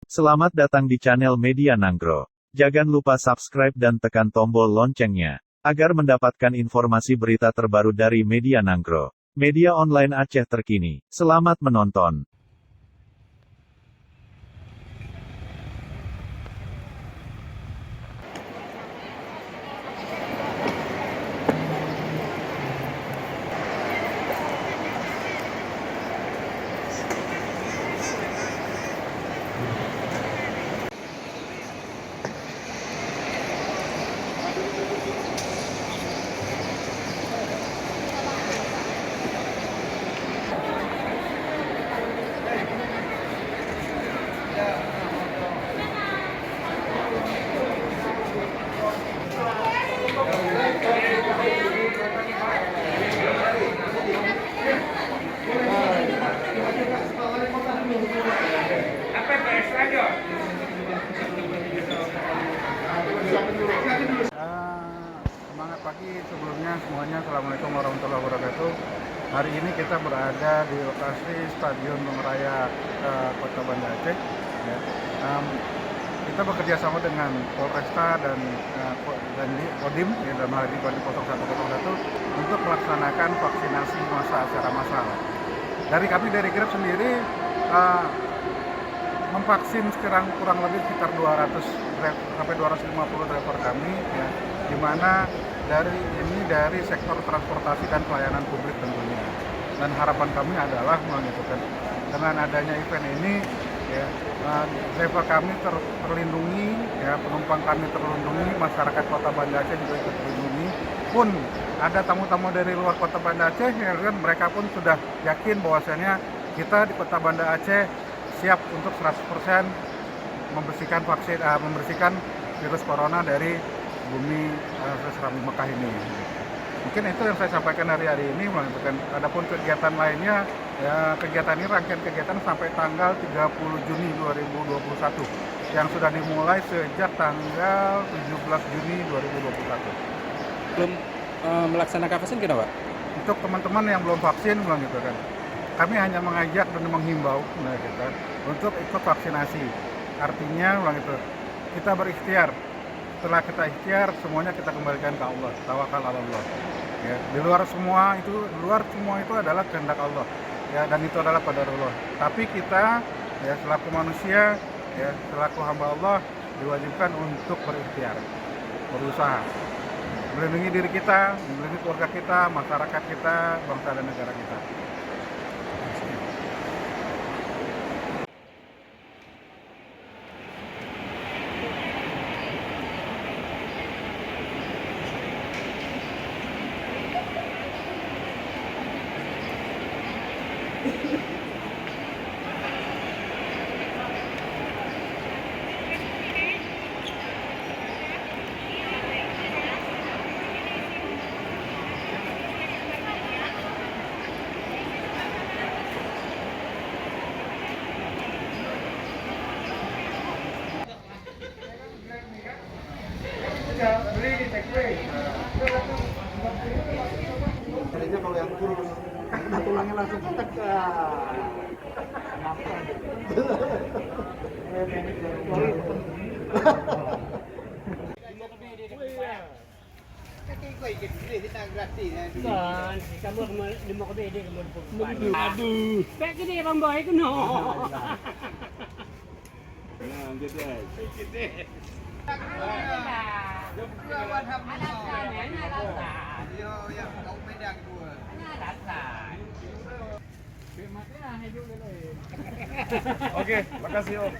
Selamat datang di channel Media Nanggro. Jangan lupa subscribe dan tekan tombol loncengnya, agar mendapatkan informasi berita terbaru dari Media Nanggro, media online Aceh terkini. Selamat menonton. Semangat pagi sebelumnya semuanya. Assalamualaikum warahmatullahi wabarakatuh. Hari ini kita berada di lokasi Stadion Raya Kota Banda Aceh. Ya. Kita bekerja sama dengan Polresta dan di Kodim, ya, dalam hal ini Kodim 0101 untuk melaksanakan vaksinasi secara massal. Dari kami dari Grab sendiri memvaksin kurang lebih sekitar 200 sampai 250 driver kami, ya, di mana dari sektor transportasi dan pelayanan publik tentunya. Dan harapan kami adalah menentukan dengan adanya event ini, ya, driver kami terlindungi, ya, penumpang kami terlindungi, masyarakat Kota Banda Aceh juga ikut terlindungi. Pun ada tamu-tamu dari luar Kota Banda Aceh, ya kan, mereka pun sudah yakin bahwasanya kita di Kota Banda Aceh siap untuk 100% membersihkan virus corona dari bumi serambi Mekah ini. Mungkin itu yang saya sampaikan hari ini. Adapun kegiatan lainnya, ya, kegiatan ini rangkaian kegiatan sampai tanggal 30 Juni 2021 yang sudah dimulai sejak tanggal 17 Juni 2021. Belum melaksanakan vaksin kenapa? Untuk teman-teman yang belum vaksin, gitu kan, kami hanya mengajak dan menghimbau, gitu, untuk ikut vaksinasi. Artinya, gitu, kita berikhtiar. Setelah kita ikhtiar, semuanya kita kembalikan ke Allah. Tawakal ala Allah. Ya, di luar semua itu adalah kehendak Allah. Ya, dan itu adalah qadarullah. Tapi kita, ya, selaku manusia, ya, selaku hamba Allah, diwajibkan untuk berikhtiar, berusaha melindungi diri kita, melindungi keluarga kita, masyarakat kita, bangsa dan negara kita. Kalau yang kurus, karena tulangnya langsung ketek. Aduh, kayak gini bang boy itu no. Oke, makasih Om.